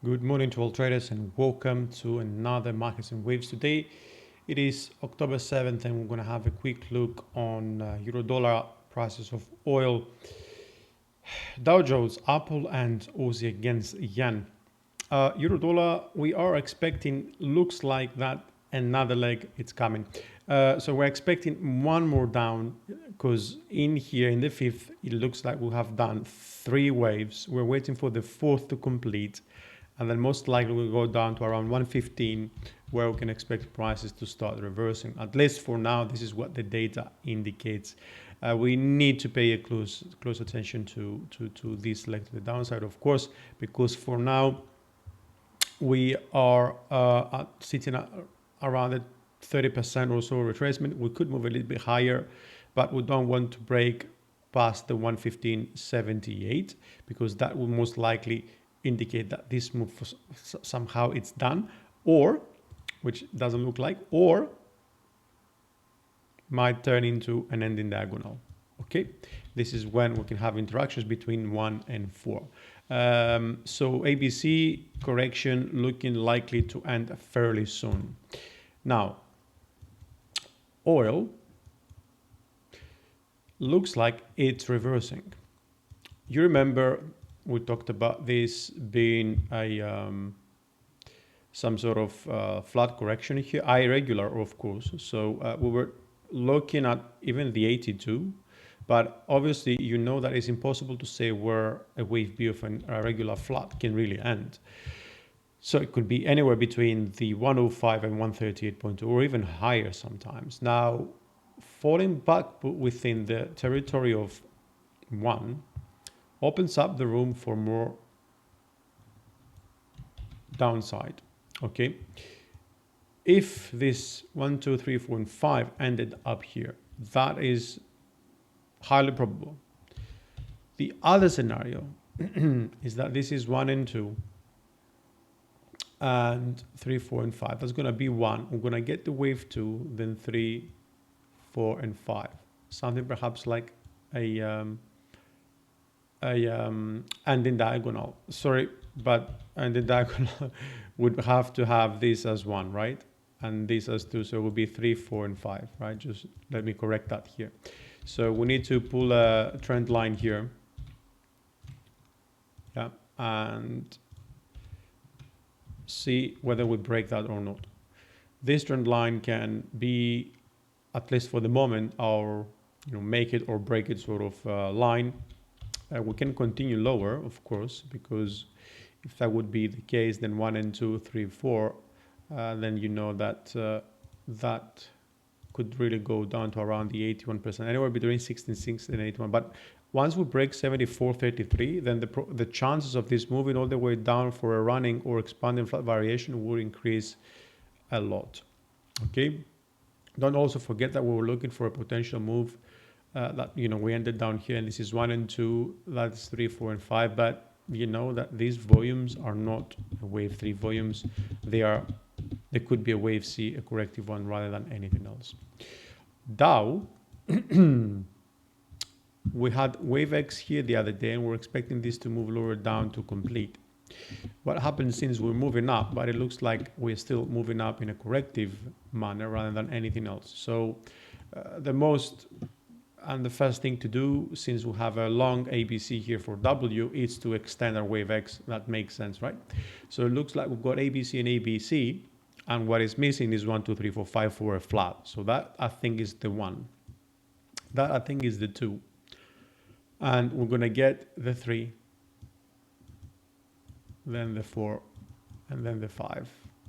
Good morning to all traders and welcome to another Markets and Waves. Today it is October 7th and we're going to have a quick look on euro dollar, prices of oil, Dow Jones, Apple and Aussie against yen. Euro dollar, we are expecting, looks like that another leg, it's coming. So we're expecting one more down because in here in the fifth, it looks like we'll have done 3 waves. We're waiting for the fourth to complete. And then most likely we'll go down to around 115 where we can expect prices to start reversing. At least for now, this is what the data indicates. We need to pay a close attention to this leg to the downside, of course, because for now we are sitting at around a 30% or so retracement. We could move a little bit higher, but we don't want to break past the 115.78 because that will most likely indicate that this move somehow it's done, or which doesn't look like, or might turn into an ending diagonal. Okay, this is when we can have interactions between 1 and 4. So ABC correction looking likely to end fairly soon. Now oil looks like it's reversing. You remember we talked about this being a some sort of flat correction here, irregular of course. So we were looking at even the 82, but obviously you know that it's impossible to say where a wave B of a regular flat can really end. So it could be anywhere between the 105 and 138.2 or even higher sometimes. Now falling back within the territory of 1 opens up the room for more downside. Okay, if this 1, 2, 3, 4 and 5 ended up here, that is highly probable. The other scenario is that this is 1 and 2 and 3, 4 and 5. That's going to be 1. We're going to get the wave 2, then 3, 4 and 5. Something perhaps like a ending diagonal. Sorry, but ending diagonal would have to have this as 1, right? And this as 2, so it would be 3, 4 and 5, right? Just let me correct that here. So we need to pull a trend line here. Yeah, and see whether we break that or not. This trend line can be, at least for the moment, our make it or break it sort of line. We can continue lower, of course, because if that would be the case, then 1 and 2, 3, 4, then you know that that could really go down to around the 81%, anywhere between 66 and 81. But once we break 74.33, then the chances of this moving all the way down for a running or expanding flat variation will increase a lot. Okay, don't also forget that we were looking for a potential move that we ended down here, and this is 1 and 2, that's 3, 4 and 5, but you know that these volumes are not wave 3 volumes. They could be a wave C, a corrective one, rather than anything else. Dow, we had wave X here the other day, and we're expecting this to move lower down to complete. What happens since we're moving up, but it looks like we're still moving up in a corrective manner rather than anything else. So the first thing to do, since we have a long ABC here for W, is to extend our wave X. That makes sense, right? So it looks like we've got ABC and ABC, and what is missing is 1, 2, 3, 4, 5 for a flat. So that I think is the 1. That I think is the 2. And we're going to get the 3, then the 4, and then the 5.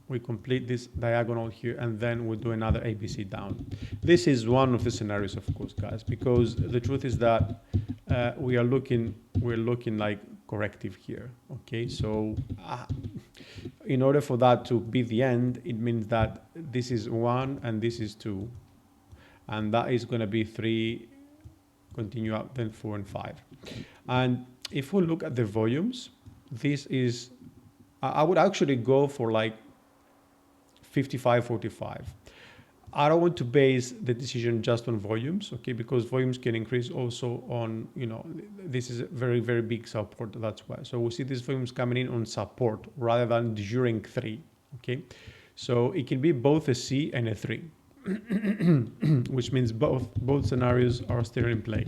We complete this diagonal here, and then we'll do another ABC down. This is one of the scenarios, of course, guys, because the truth is that we're looking like corrective here. Okay, so in order for that to be the end, it means that this is 1 and this is 2, and that is going to be 3, continue up, then 4 and 5. And if we look at the volumes, this is, I would actually go for like 55, 45. I don't want to base the decision just on volumes, okay, because volumes can increase also on, this is a very, very big support, that's why. So we see these volumes coming in on support rather than during 3, okay. So it can be both a C and a 3, which means both scenarios are still in play.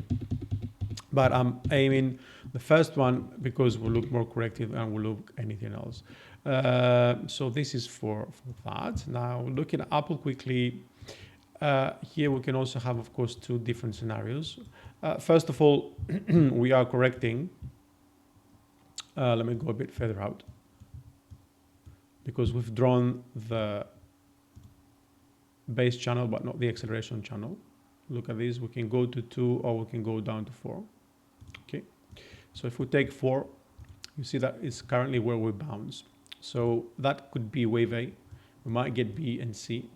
But I'm aiming the first one because we'll look more corrective and we'll look anything else. So this is for that. Now looking at Apple quickly, here we can also have, of course, 2 different scenarios. First of all, we are correcting. Let me go a bit further out because we've drawn the base channel, but not the acceleration channel. Look at this. We can go to 2 or we can go down to 4. Okay. So if we take 4, you see that it's currently where we bounce. So that could be wave A. We might get B and C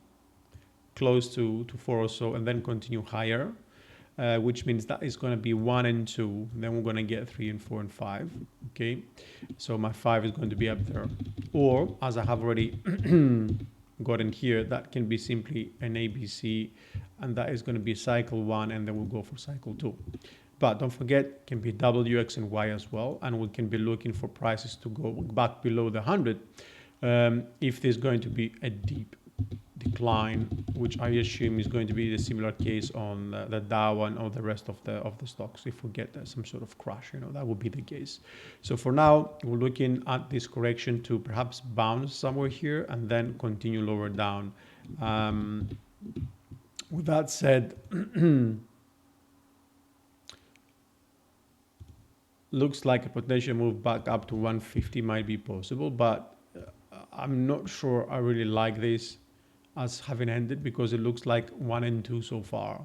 close to 4 or so, and then continue higher, which means that is going to be 1 and 2. Then we're going to get 3 and 4 and 5. Okay. So my 5 is going to be up there. Or as I have already gotten here, that can be simply an ABC, and that is going to be cycle 1, and then we'll go for cycle 2. But don't forget, it can be W, X, and Y as well, and we can be looking for prices to go back below the 100 if there's going to be a deep decline, which I assume is going to be the similar case on the Dow and all the rest of the stocks. If we get some sort of crash, that would be the case. So for now, we're looking at this correction to perhaps bounce somewhere here and then continue lower down. With that said, looks like a potential move back up to 150 might be possible, but I'm not sure I really like this as having ended because it looks like 1 and 2 so far.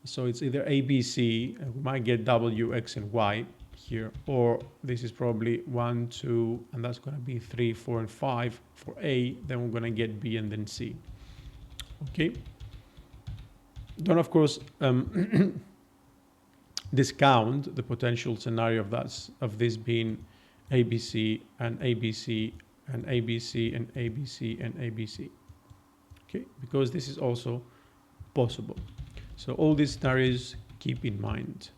So it's either A, B, C, and we might get W, X, and Y here, or this is probably 1, 2, and that's going to be 3, 4, and 5 for A. Then we're going to get B and then C. Okay. Don't, of course, discount the potential scenario of this being ABC and ABC and ABC and ABC and ABC. Okay, because this is also possible. So all these scenarios keep in mind.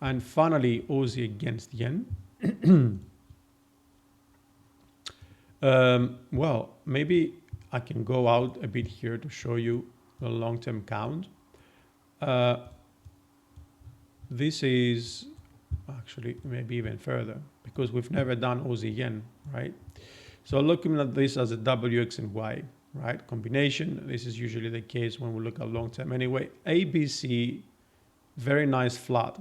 And finally, Aussie against yen. Well, maybe I can go out a bit here to show you the long-term count. This is actually maybe even further because we've never done Aussie yen, right? So looking at this as a W, X, and Y, right? Combination. This is usually the case when we look at long term. Anyway, ABC, very nice flat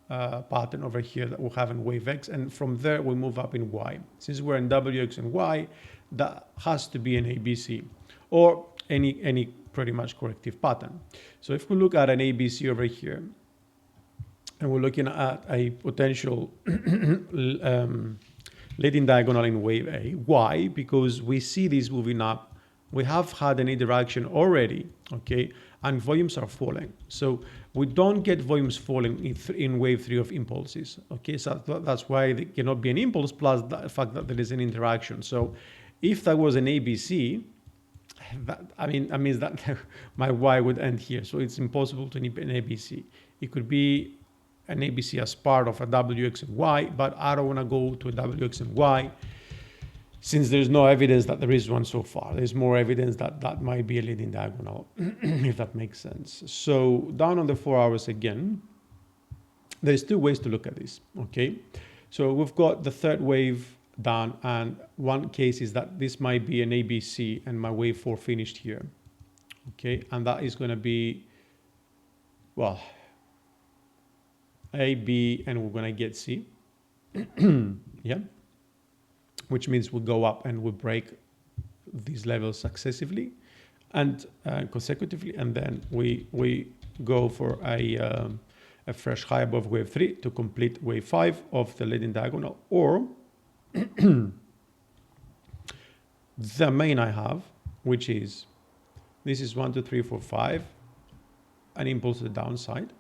pattern over here that we'll have in wave X, and from there we move up in Y. Since we're in W, X, and Y, that has to be an ABC or any pretty much corrective pattern. So if we look at an ABC over here, and we're looking at a potential leading diagonal in wave A. Why? Because we see this moving up. We have had an interaction already, okay, and volumes are falling. So we don't get volumes falling in wave 3 of impulses, okay? So that's why there cannot be an impulse plus the fact that there is an interaction. So if that was an ABC, that means that my Y would end here. So it's impossible to need an ABC. It could be an ABC as part of a W, X, and Y, but I don't want to go to a W, X, and Y since there's no evidence that there is one so far. There's more evidence that that might be a leading diagonal, if that makes sense. So down on the 4 hours again, there's 2 ways to look at this, okay? So we've got the third wave done, and one case is that this might be an ABC and my wave 4 finished here, okay? And that is going to be, well, A, B, and we're going to get C, yeah? Which means we'll go up and we'll break these levels successively and consecutively, and then we go for a fresh high above wave 3 to complete wave 5 of the leading diagonal, or the main I have, which is this is 1, 2, 3, 4, 5, an impulse to the downside.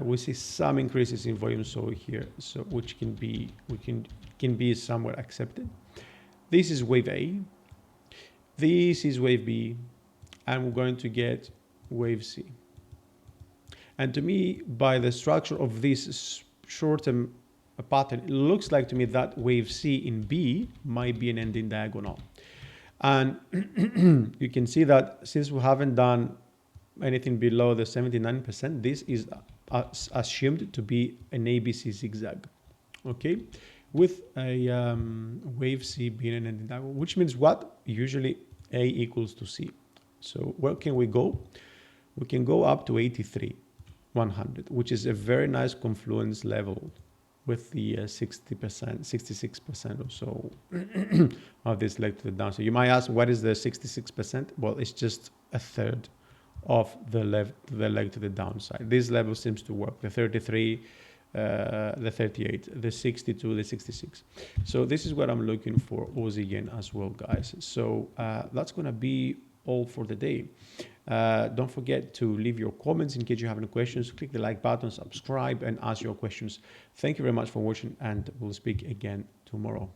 We see some increases in volume so here, so which can be somewhat accepted. This is wave A, this is wave B, and we're going to get wave C. And to me, by the structure of this short-term pattern, it looks like to me that wave C in B might be an ending diagonal. And you can see that since we haven't done anything below the 79%, this is assumed to be an ABC zigzag, okay? With a wave C being an ending diagonal, which means what? Usually A equals to C. So where can we go? We can go up to 83,100, which is a very nice confluence level with the 60%, 66% or so of this leg to the downside. You might ask, what is the 66%? Well, it's just a third of the leg to the downside. This level seems to work. The 33, the 38, the 62, the 66. So this is what I'm looking for Aussie yen as well, guys. So that's going to be all for the day. Don't forget to leave your comments in case you have any questions. Click the like button, subscribe, and ask your questions. Thank you very much for watching, and we'll speak again tomorrow.